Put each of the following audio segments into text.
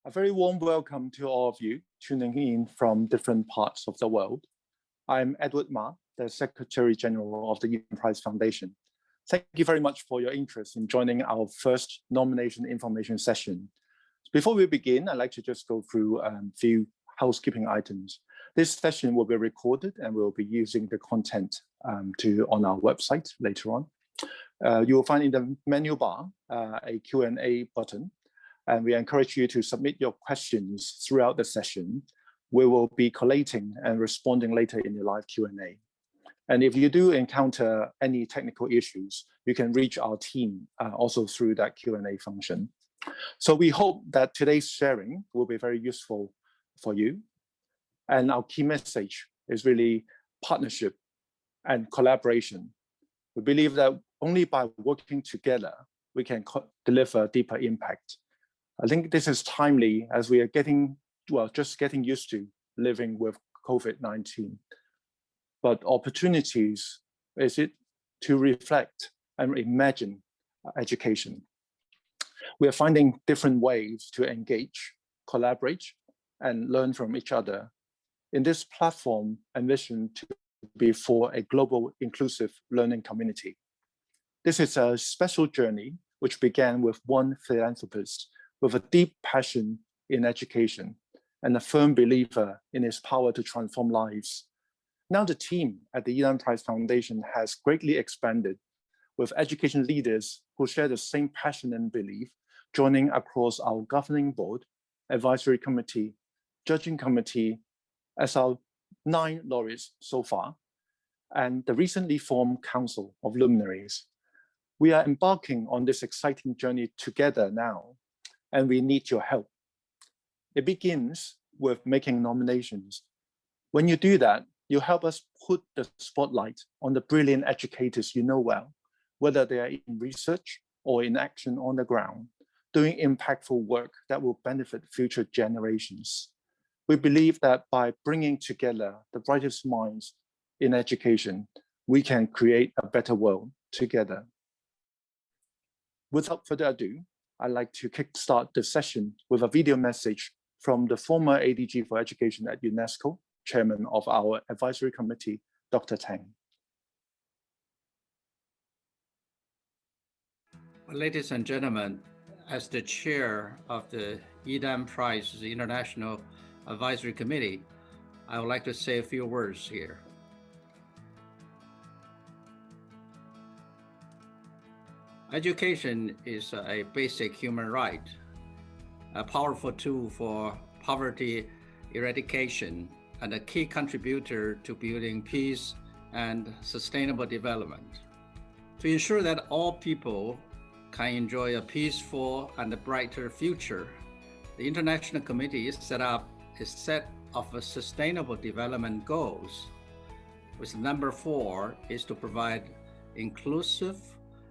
A very warm welcome to all of you tuning in from different parts of the world. I'm Edward Ma, the Secretary General of the Yidan Prize Foundation. Thank you very much for your interest in joining our first nomination information session. Before we begin, I'd like to just go through a few housekeeping items. This session will be recorded and we'll be using the content on our website later on. You will find in the menu bar a Q&A button, and we encourage you to submit your questions throughout the session. We will be collating and responding later in the live Q&A. And if you do encounter any technical issues, you can reach our team also through that Q&A function. So we hope that today's sharing will be very useful for you. And our key message is really partnership and collaboration. We believe that only by working together, we can deliver deeper impact. I think this is timely as we are just getting used to living with COVID-19. But opportunities is it to reflect and imagine education. We are finding different ways to engage, collaborate, and learn from each other. In this platform, envisioned to be for a global inclusive learning community. This is a special journey which began with one philanthropist with a deep passion in education and a firm believer in its power to transform lives. Now the team at the Yidan Prize Foundation has greatly expanded with education leaders who share the same passion and belief, joining across our governing board, advisory committee, judging committee, as our 9 laureates so far, and the recently formed Council of Luminaries. We are embarking on this exciting journey together now, and we need your help. It begins with making nominations. When you do that, you help us put the spotlight on the brilliant educators you know well, whether they are in research or in action on the ground, doing impactful work that will benefit future generations. We believe that by bringing together the brightest minds in education, we can create a better world together. Without further ado, I'd like to kickstart the session with a video message from the former ADG for Education at UNESCO, Chairman of our Advisory Committee, Dr. Tang. Ladies and gentlemen, as the chair of the Yidan Prize, the International Advisory Committee, I would like to say a few words here. Education is a basic human right, a powerful tool for poverty eradication, and a key contributor to building peace and sustainable development. To ensure that all people can enjoy a peaceful and a brighter future, the International Committee set up a set of sustainable development goals, with number 4 is to provide inclusive,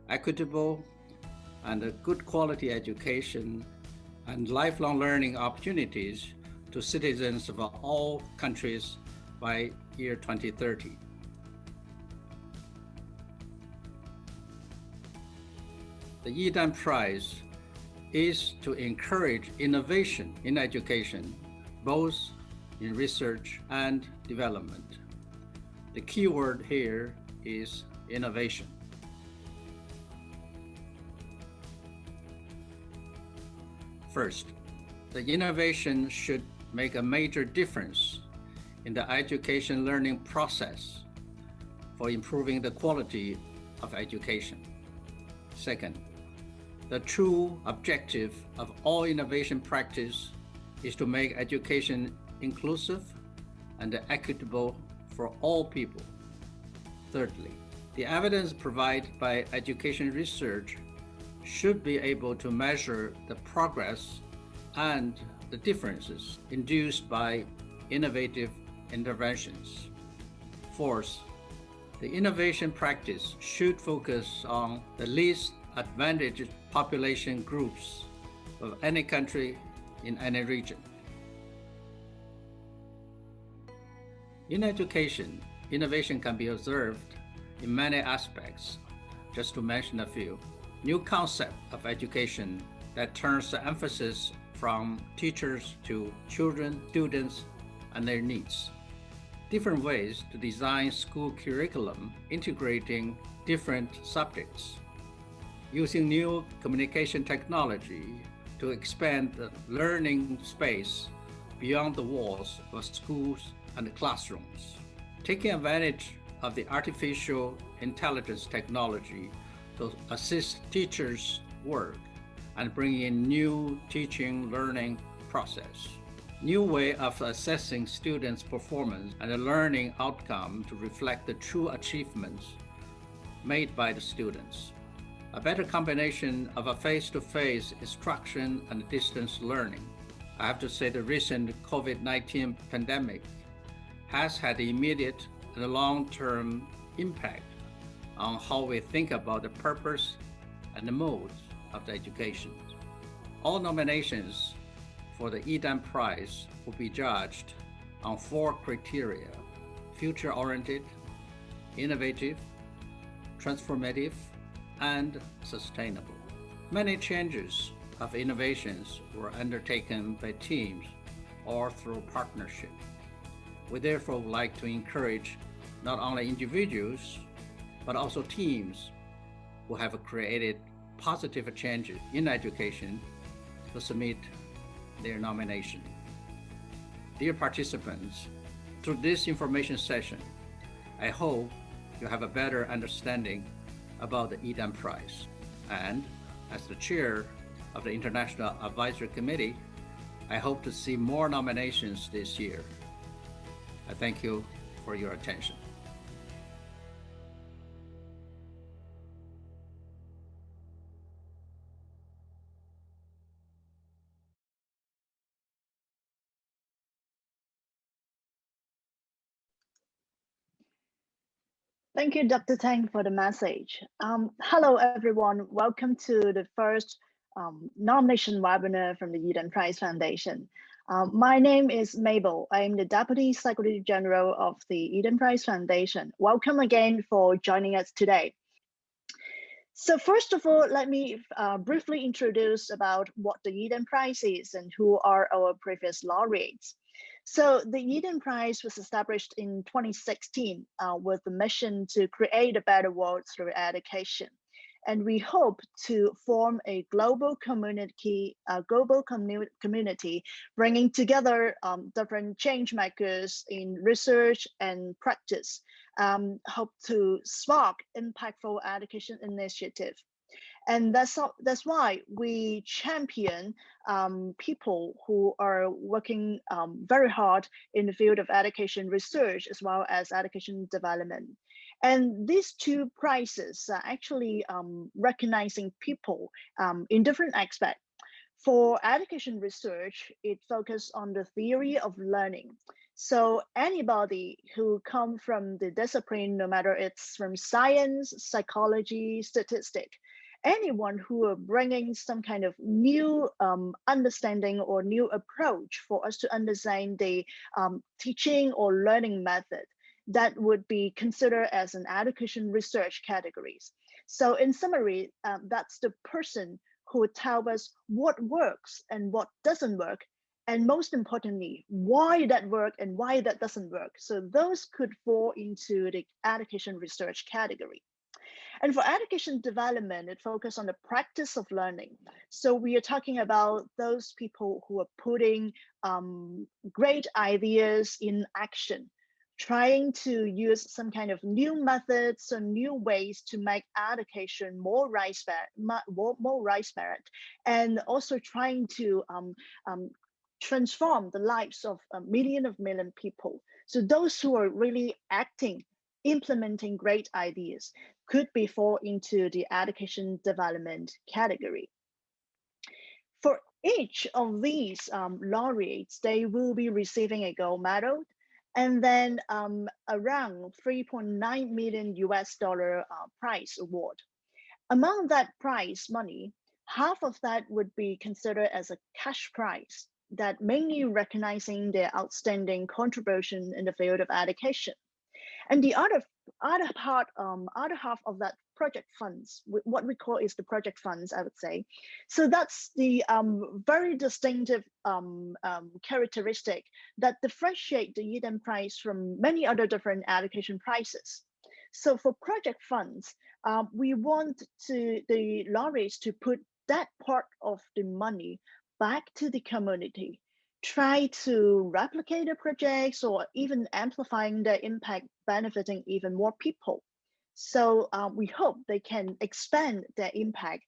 equitable, and a good quality education and lifelong learning opportunities to citizens of all countries by year 2030. The Yidan Prize is to encourage innovation in education, both in research and development. The key word here is innovation. First, the innovation should make a major difference in the education learning process for improving the quality of education. Second, the true objective of all innovation practice is to make education inclusive and equitable for all people. Thirdly, the evidence provided by education research should be able to measure the progress and the differences induced by innovative interventions. Fourth, the innovation practice should focus on the least advantaged population groups of any country in any region. In education, innovation can be observed in many aspects. Just to mention a few, new concept of education that turns the emphasis from teachers to children, students, and their needs. Different ways to design school curriculum integrating different subjects. Using new communication technology to expand the learning space beyond the walls of schools and classrooms. Taking advantage of the artificial intelligence technology to assist teachers' work and bring in new teaching learning process. New way of assessing students' performance and the learning outcome to reflect the true achievements made by the students. A better combination of a face-to-face instruction and distance learning. I have to say the recent COVID-19 pandemic has had immediate and long-term impact on how we think about the purpose and the modes of the education. All nominations for the Yidan Prize will be judged on 4 criteria: future-oriented, innovative, transformative, and sustainable. Many changes of innovations were undertaken by teams or through partnership. We therefore would like to encourage not only individuals, but also teams who have created positive changes in education to submit their nomination. Dear participants, through this information session, I hope you have a better understanding about the Yidan Prize. And as the chair of the International Advisory Committee, I hope to see more nominations this year. I thank you for your attention. Thank you, Dr. Tang, for the message. Hello, everyone. Welcome to the first nomination webinar from the Yidan Prize Foundation. My name is Mabel. I am the Deputy Secretary General of the Yidan Prize Foundation. Welcome again for joining us today. So first of all, let me briefly introduce about what the Yidan Prize is and who are our previous laureates. So the Yidan Prize was established in 2016 with the mission to create a better world through education. And we hope to form a global community, bringing together different change makers in research and practice, hope to spark impactful education initiative. And that's why we champion people who are working very hard in the field of education research as well as education development. And these 2 prizes are actually recognizing people in different aspects. For education research, it focuses on the theory of learning. So anybody who come from the discipline, no matter it's from science, psychology, statistics, anyone who are bringing some kind of new understanding or new approach for us to understand the teaching or learning method, that would be considered as an education research categories. So in summary, that's the person who tell us what works and what doesn't work, and most importantly, why that work and why that doesn't work. So those could fall into the education research category. And for education development, it focuses on the practice of learning. So we are talking about those people who are putting great ideas in action, trying to use some kind of new methods or new ways to make education more rights-bearing, and also trying to transform the lives of million people. So those who are really acting, implementing great ideas could be fall into the education development category. For each of these laureates, they will be receiving a gold medal and then around $3.9 million prize award. Among that prize money, half of that would be considered as a cash prize that mainly recognizing their outstanding contribution in the field of education. And the other half of that project funds, what we call is the project funds, I would say. So that's the very distinctive characteristic that differentiate the Yidan Prize from many other different education prizes. So for project funds, we want the laureates to put that part of the money back to the community, try to replicate the projects or even amplifying their impact, benefiting even more people. So we hope they can expand their impact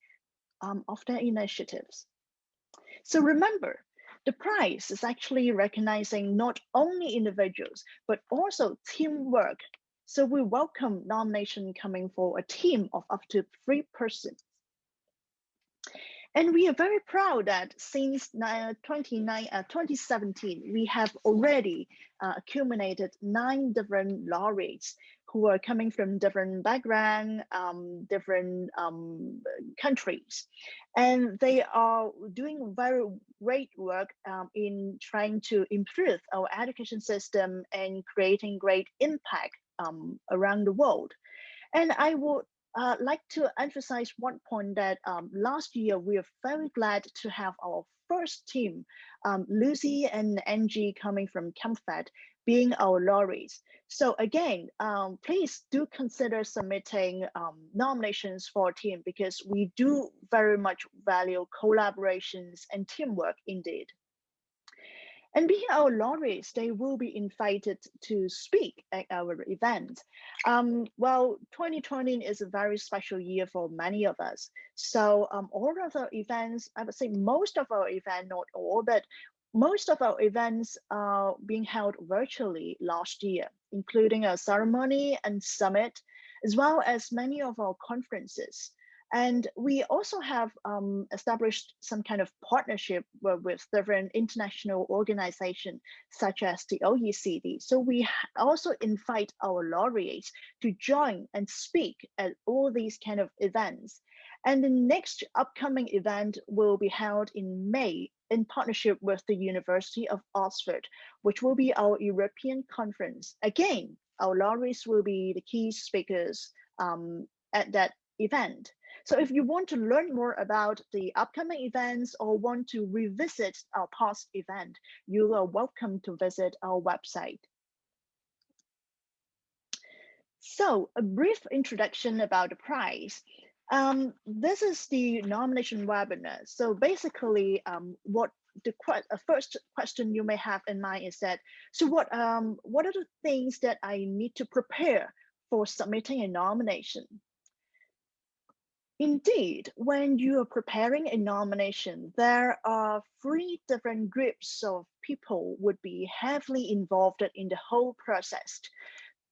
of their initiatives. So remember, the prize is actually recognizing not only individuals, but also teamwork. So we welcome nomination coming for a team of up to 3 persons. And we are very proud that since 2017, we have already accumulated 9 different laureates who are coming from different background, different countries. And they are doing very great work in trying to improve our education system and creating great impact around the world. And I would like to emphasize one point that last year we are very glad to have our first team, Lucy and Angie coming from CAMFED, being our laureates. So again, please do consider submitting nominations for our team because we do very much value collaborations and teamwork indeed. And being our laureates, they will be invited to speak at our event. Well, 2020 is a very special year for many of us. So all of our events, I would say most of our events, not all, but most of our events are being held virtually last year, including a ceremony and summit, as well as many of our conferences. And we also have established some kind of partnership with different international organizations, such as the OECD. So we also invite our laureates to join and speak at all these kind of events. And the next upcoming event will be held in May in partnership with the University of Oxford, which will be our European conference. Again, our laureates will be the key speakers at that event. So if you want to learn more about the upcoming events or want to revisit our past event, you are welcome to visit our website. So a brief introduction about the prize. This is the nomination webinar. So basically, what the first question you may have in mind is that, so what are the things that I need to prepare for submitting a nomination? Indeed, when you are preparing a nomination, there are 3 different groups of people would be heavily involved in the whole process.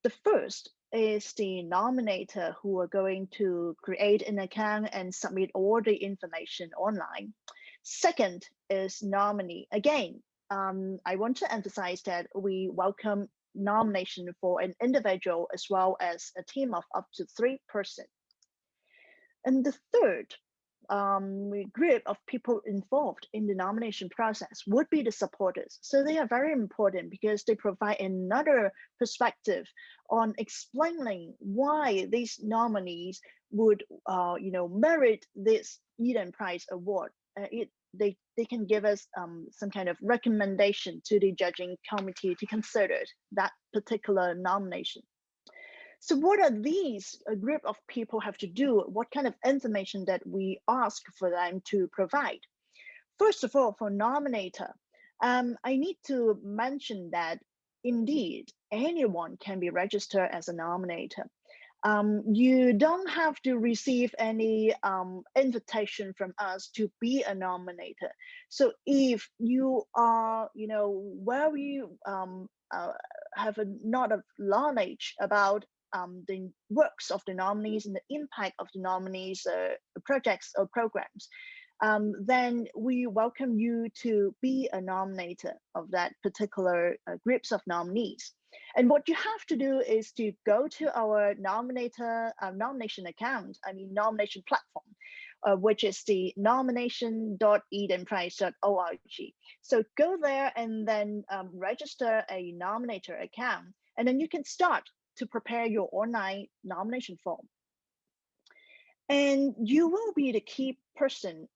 The first is the nominator who are going to create an account and submit all the information online. Second is nominee. Again, I want to emphasize that we welcome nomination for an individual as well as a team of up to 3 persons. And the third group of people involved in the nomination process would be the supporters. So they are very important because they provide another perspective on explaining why these nominees would merit this Yidan Prize award. They can give us some kind of recommendation to the judging committee to consider that particular nomination. So what are these group of people have to do? What kind of information that we ask for them to provide? First of all, for nominator, I need to mention that indeed anyone can be registered as a nominator. You don't have to receive any invitation from us to be a nominator. So if you are, where you have not a knowledge about the works of the nominees and the impact of the nominees' projects or programs, then we welcome you to be a nominator of that particular groups of nominees. And what you have to do is to go to our nomination account, nomination platform, which is the nomination.yidanprize.org. So go there and then register a nominator account, and then you can start to prepare your online nomination form. And you will be the key person,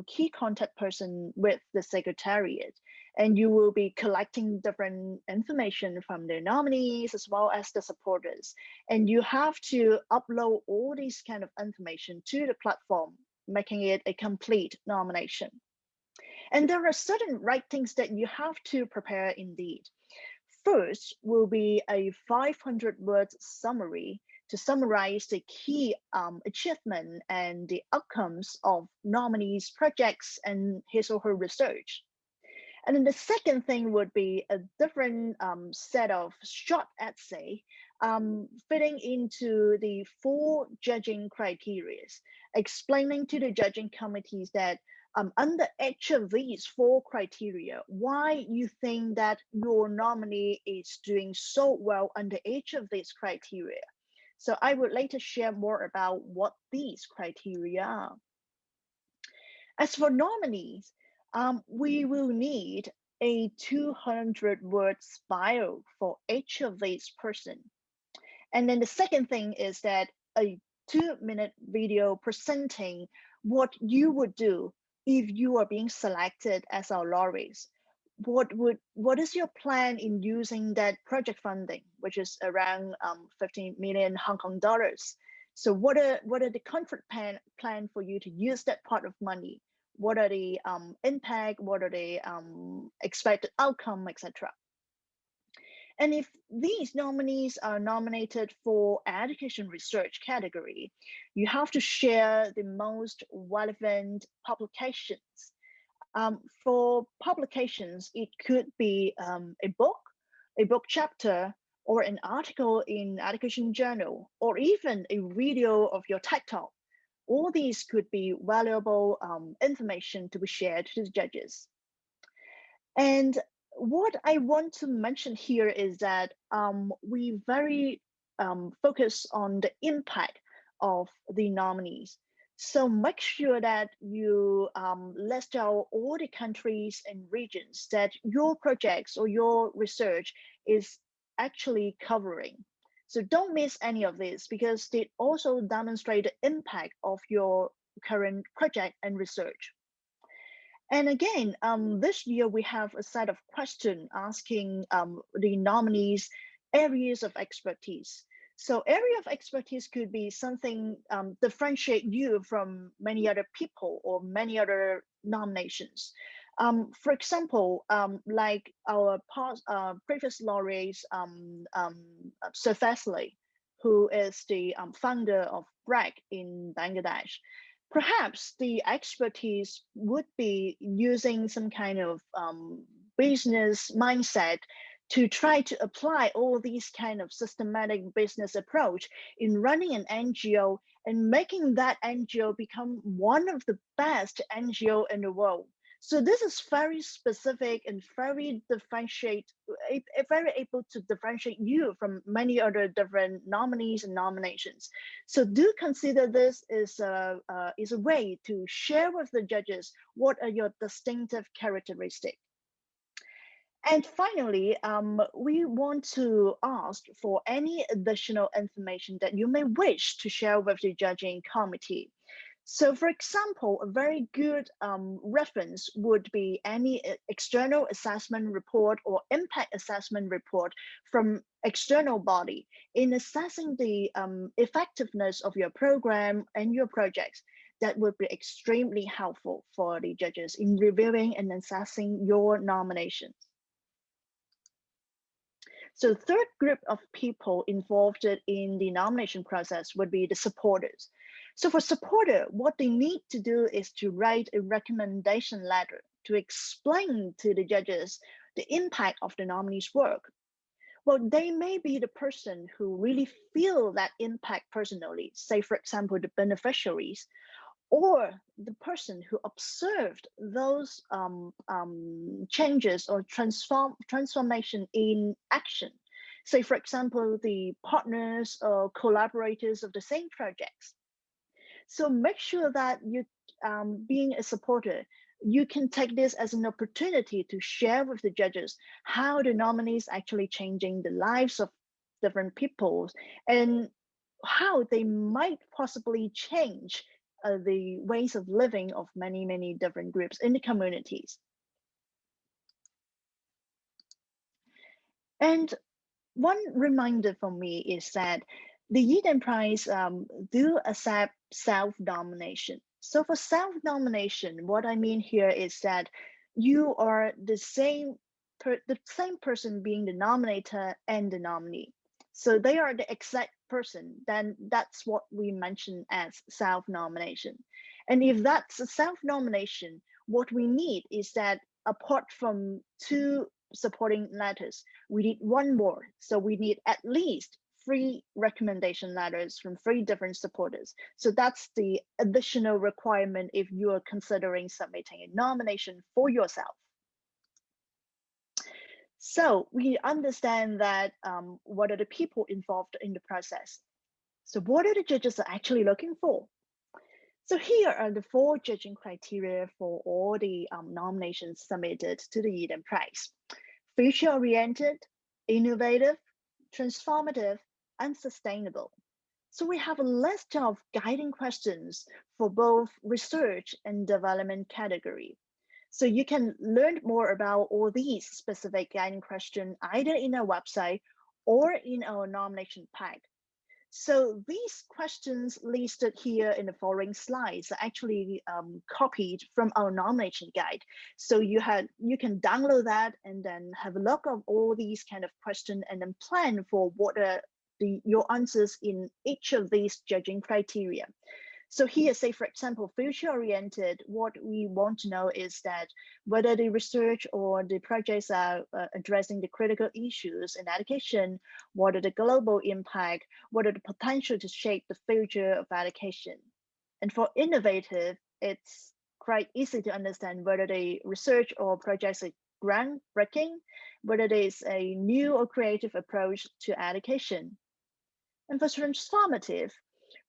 key contact person with the secretariat. And you will be collecting different information from the nominees as well as the supporters. And you have to upload all these kind of information to the platform, making it a complete nomination. And there are certain writings that you have to prepare indeed. First will be a 500-word summary to summarize the key achievement and the outcomes of nominees' projects and his or her research. And then the second thing would be a different set of short essay fitting into the 4 judging criteria, explaining to the judging committees that under each of these 4 criteria, why you think that your nominee is doing so well under each of these criteria. So I would later share more about what these criteria are. As for nominees, we will need a 200-word bio for each of these person. And then the second thing is that a 2-minute video presenting what you would do if you are being selected as our laureates. What is your plan in using that project funding, which is around 15 million Hong Kong dollars? So what are the concrete plan for you to use that part of money? What are the impact? What are the expected outcome, etc. And if these nominees are nominated for education research category, you have to share the most relevant publications. For publications, it could be a book chapter, or an article in Education Journal, or even a video of your TED Talk. All these could be valuable information to be shared to the judges. And what I want to mention here is that we very focus on the impact of the nominees. So make sure that you list out all the countries and regions that your projects or your research is actually covering. So don't miss any of this, because they also demonstrate the impact of your current project and research. And again, this year we have a set of questions asking the nominees areas of expertise. So area of expertise could be something differentiate you from many other people or many other nominations. For example, like our previous laureates, Sir Fesley, who is the founder of BRAC in Bangladesh. Perhaps the expertise would be using some kind of business mindset to try to apply all these kind of systematic business approach in running an NGO and making that NGO become one of the best NGO in the world. So this is very specific and very very able to differentiate you from many other different nominees and nominations. So do consider this is a way to share with the judges what are your distinctive characteristics. And finally, we want to ask for any additional information that you may wish to share with the judging committee. So for example, a very good reference would be any external assessment report or impact assessment report from external body in assessing the effectiveness of your program and your projects. That would be extremely helpful for the judges in reviewing and assessing your nominations. So the third group of people involved in the nomination process would be the supporters. So for supporter, what they need to do is to write a recommendation letter to explain to the judges the impact of the nominee's work. Well, they may be the person who really feel that impact personally, say for example, the beneficiaries, or the person who observed those changes or transformation in action. Say, for example, the partners or collaborators of the same projects. So make sure that you, being a supporter, you can take this as an opportunity to share with the judges how the nominees actually changing the lives of different people, and how they might possibly change the ways of living of many different groups in the communities. And one reminder for me is that the Yidan Prize do accept self-nomination. So for self-nomination, what I mean here is that you are the same person being the nominator and the nominee. So they are the exact person, then that's what we mention as self-nomination. And if that's a self-nomination, what we need is that apart from 2 supporting letters, we need 1 more. So we need at least 3 recommendation letters from 3 different supporters. So that's the additional requirement if you are considering submitting a nomination for yourself. So we understand that what are the people involved in the process. So what are the judges are actually looking for? So here are the 4 judging criteria for all the nominations submitted to the Yidan Prize: future-oriented, innovative, transformative, and sustainable. So we have a list of guiding questions for both research and development category. So you can learn more about all these specific guiding questions either in our website or in our nomination pack. So these questions listed here in the following slides are actually copied from our nomination guide. So you can download that and then have a look at all these kind of questions and then plan for what are your answers in each of these judging criteria. So here, say for example, future-oriented, what we want to know is that whether the research or the projects are addressing the critical issues in education, what are the global impact, what are the potential to shape the future of education. And for innovative, it's quite easy to understand whether the research or projects are groundbreaking, whether it is a new or creative approach to education. And for transformative,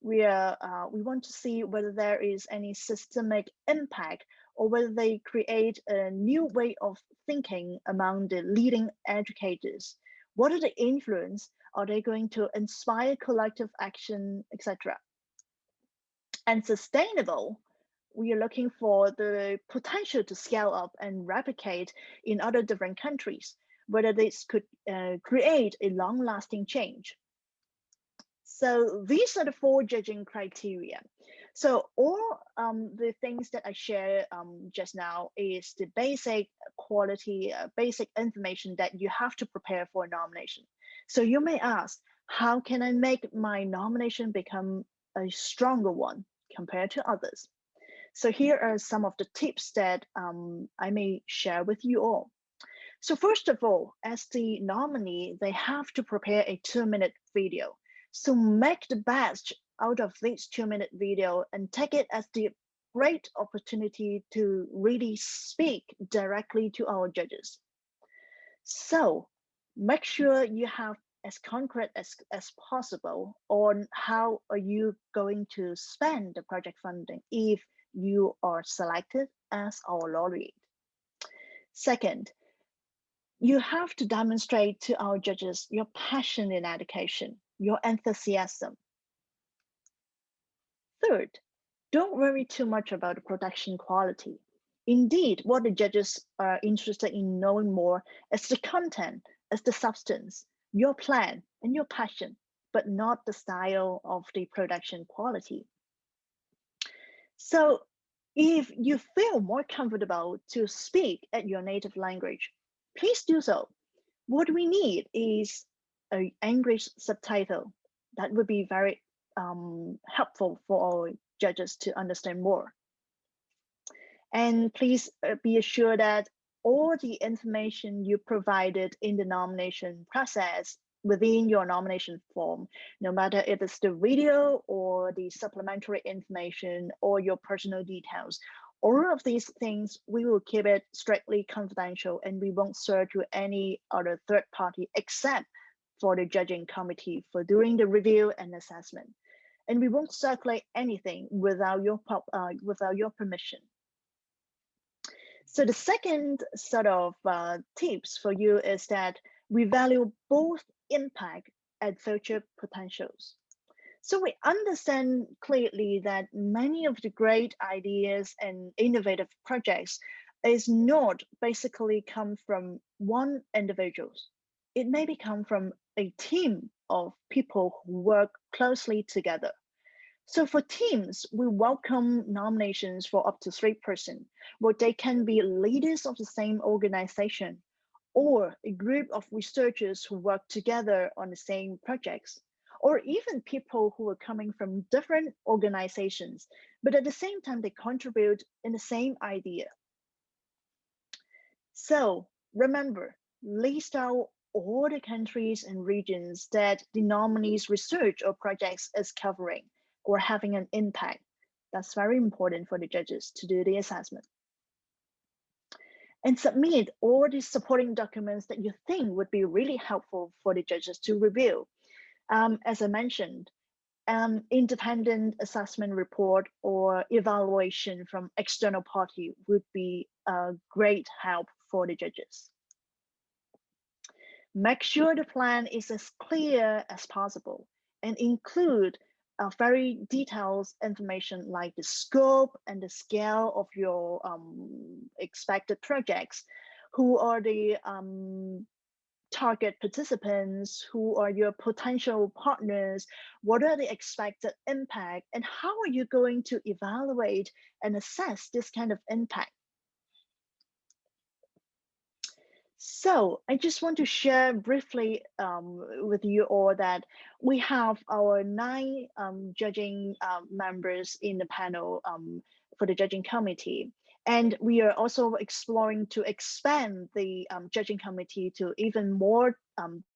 we want to see whether there is any systemic impact or whether they create a new way of thinking among the leading educators. What are the influence? Are they going to inspire collective action, etc.? And sustainable, we are looking for the potential to scale up and replicate in other different countries, whether this could create a long-lasting change. So these are the 4 judging criteria. So all the things that I shared just now is the basic quality, basic information that you have to prepare for a nomination. So you may ask, how can I make my nomination become a stronger one compared to others? So here are some of the tips that I may share with you all. So first of all, as the nominee, they have to prepare a 2-minute video. So make the best out of this 2-minute video and take it as the great opportunity to really speak directly to our judges. So make sure you have as concrete as possible on how are you going to spend the project funding if you are selected as our laureate. Second, you have to demonstrate to our judges your passion in education, your enthusiasm. Third, don't worry too much about the production quality. Indeed, what the judges are interested in knowing more is the content, is the substance, your plan, and your passion, but not the style of the production quality. So if you feel more comfortable to speak at your native language, please do so. What we need is an English subtitle. That would be very helpful for our judges to understand more. And please be assured that all the information you provided in the nomination process within your nomination form, no matter if it's the video or the supplementary information or your personal details, all of these things, we will keep it strictly confidential and we won't serve to any other third party except for the judging committee for doing the review and assessment. And we won't circulate anything without your permission. So the second sort of tips for you is that we value both impact and future potentials. So we understand clearly that many of the great ideas and innovative projects is not basically come from one individual. It may come from a team of people who work closely together. So for teams, we welcome nominations for up to 3%, where they can be leaders of the same organization or a group of researchers who work together on the same projects, or even people who are coming from different organizations, but at the same time, they contribute in the same idea. So remember, list out all the countries and regions that the nominees' research or projects is covering or having an impact. That's very important for the judges to do the assessment. And submit all the supporting documents that you think would be really helpful for the judges to review. As I mentioned, independent assessment report or evaluation from external party would be a great help for the judges. Make sure the plan is as clear as possible and include very detailed information like the scope and the scale of your expected projects, who are the target participants, who are your potential partners, what are the expected impact, and how are you going to evaluate and assess this kind of impact. So I just want to share briefly with you all that we have our 9 judging members in the panel for the judging committee. And we are also exploring to expand the judging committee to even more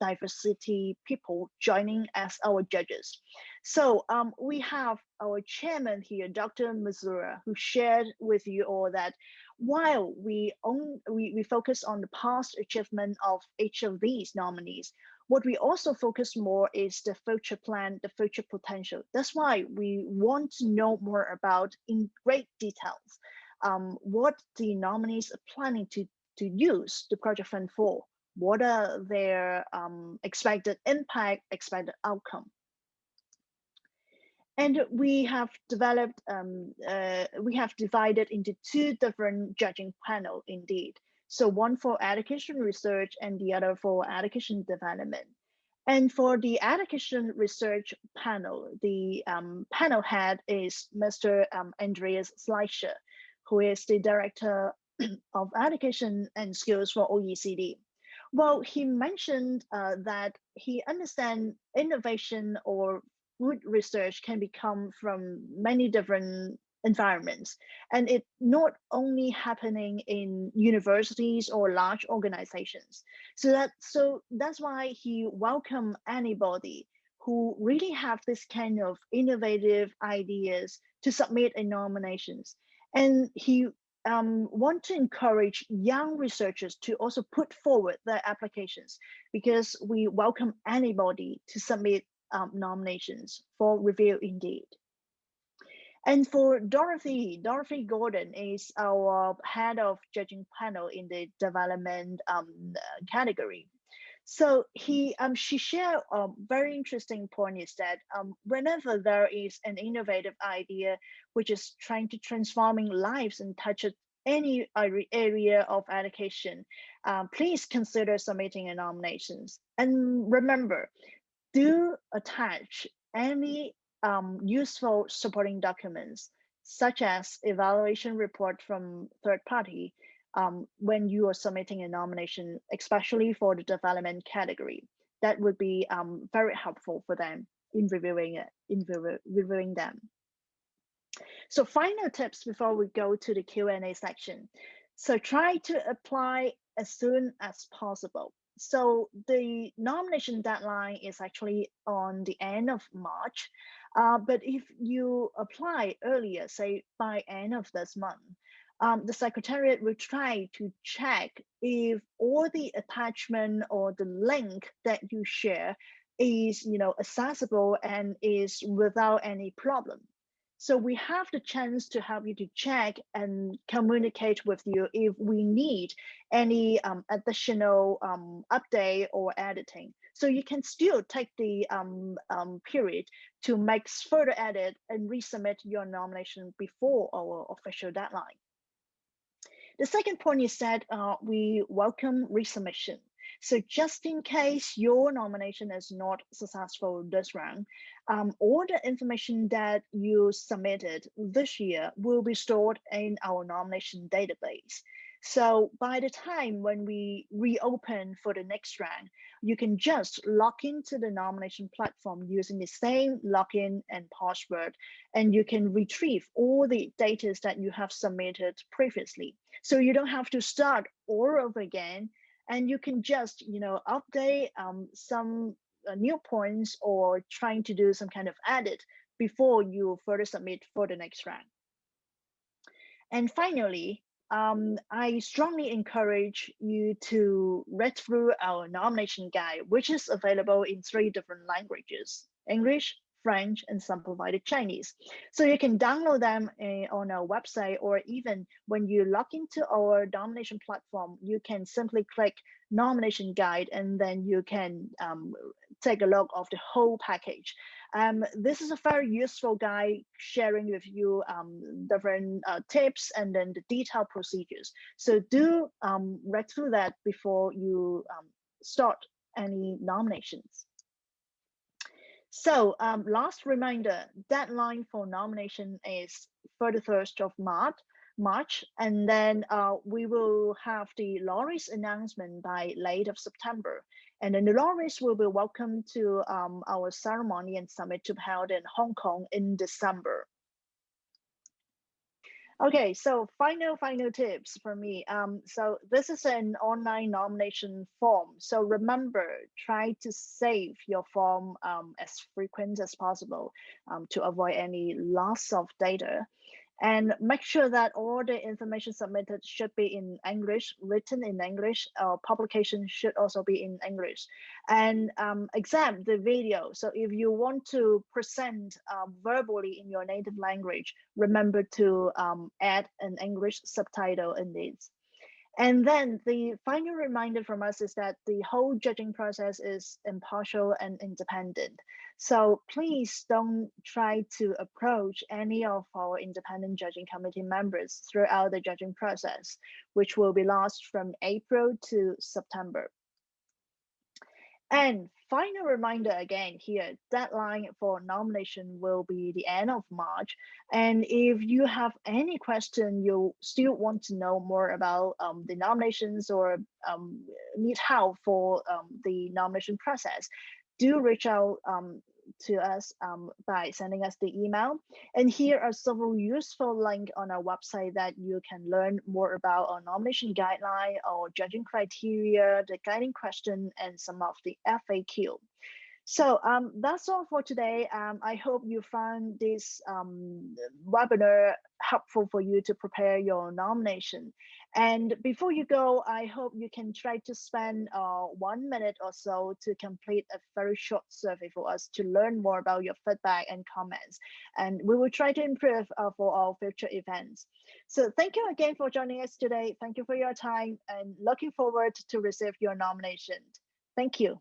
diversity people joining as our judges. So we have our chairman here, Dr. Mazura, who shared with you all that while we focus on the past achievement of each of these nominees, what we also focus more is the future plan, the future potential. That's why we want to know more about in great details what the nominees are planning to use the project fund for. What are their expected impact, expected outcome? And we have developed, we have divided into 2 different judging panel indeed. So one for education research and the other for education development. And for the education research panel, the panel head is Mr. Andreas Schleicher, who is the director of education and skills for OECD. Well, he mentioned that he understands innovation or good research can become from many different environments, and it not only happening in universities or large organizations. So that's why he welcome anybody who really have this kind of innovative ideas to submit a nominations. And he want to encourage young researchers to also put forward their applications, because we welcome anybody to submit nominations for review indeed. And for Dorothy Gordon is our head of judging panel in the development category. So she shared a very interesting point is that whenever there is an innovative idea which is trying to transforming lives and touch any area of education, please consider submitting a nominations. And remember, do attach any useful supporting documents, such as evaluation report from third party, when you are submitting a nomination, especially for the development category. That would be very helpful for them in reviewing them. So final tips before we go to the Q&A section. So try to apply as soon as possible. So the nomination deadline is actually on the end of March, but if you apply earlier, say by end of this month, the Secretariat will try to check if all the attachment or the link that you share is accessible and is without any problem. So we have the chance to help you to check and communicate with you if we need any additional update or editing. So you can still take the period to make further edit and resubmit your nomination before our official deadline. The second point is that we welcome resubmission. So just in case your nomination is not successful this round, all the information that you submitted this year will be stored in our nomination database. So by the time when we reopen for the next round, you can just log into the nomination platform using the same login and password, and you can retrieve all the data that you have submitted previously. So you don't have to start all over again, and you can just update some new points or trying to do some kind of edit before you further submit for the next round. And finally, I strongly encourage you to read through our nomination guide, which is available in 3 different languages: English, French, and some provided Chinese. So you can download them on our website, or even when you log into our nomination platform, you can simply click nomination guide, and then you can take a look of the whole package. This is a very useful guide sharing with you different tips and then the detailed procedures. So do read through that before you start any nominations. So last reminder, deadline for nomination is 31st of March, and then we will have the laureates announcement by late of September. And then the laureates will be welcome to our ceremony and summit to be held in Hong Kong in December. Okay, so final tips for me. So this is an online nomination form. So remember, try to save your form as frequent as possible to avoid any loss of data. And make sure that all the information submitted should be in English, written in English. Publication should also be in English. And exempt the video. So if you want to present verbally in your native language, remember to add an English subtitle in this. And then the final reminder from us is that the whole judging process is impartial and independent. So please don't try to approach any of our independent judging committee members throughout the judging process, which will be last from April to September. And final reminder again here, deadline for nomination will be the end of March. And if you have any question, you still want to know more about the nominations or need help for the nomination process, do reach out to us by sending us the email. And here are several useful links on our website that you can learn more about our nomination guideline, or judging criteria, the guiding question, and some of the FAQ. So that's all for today. I hope you found this webinar helpful for you to prepare your nomination. And before you go, I hope you can try to spend 1 minute or so to complete a very short survey for us to learn more about your feedback and comments. And we will try to improve for our future events. So thank you again for joining us today. Thank you for your time, and looking forward to receive your nomination. Thank you.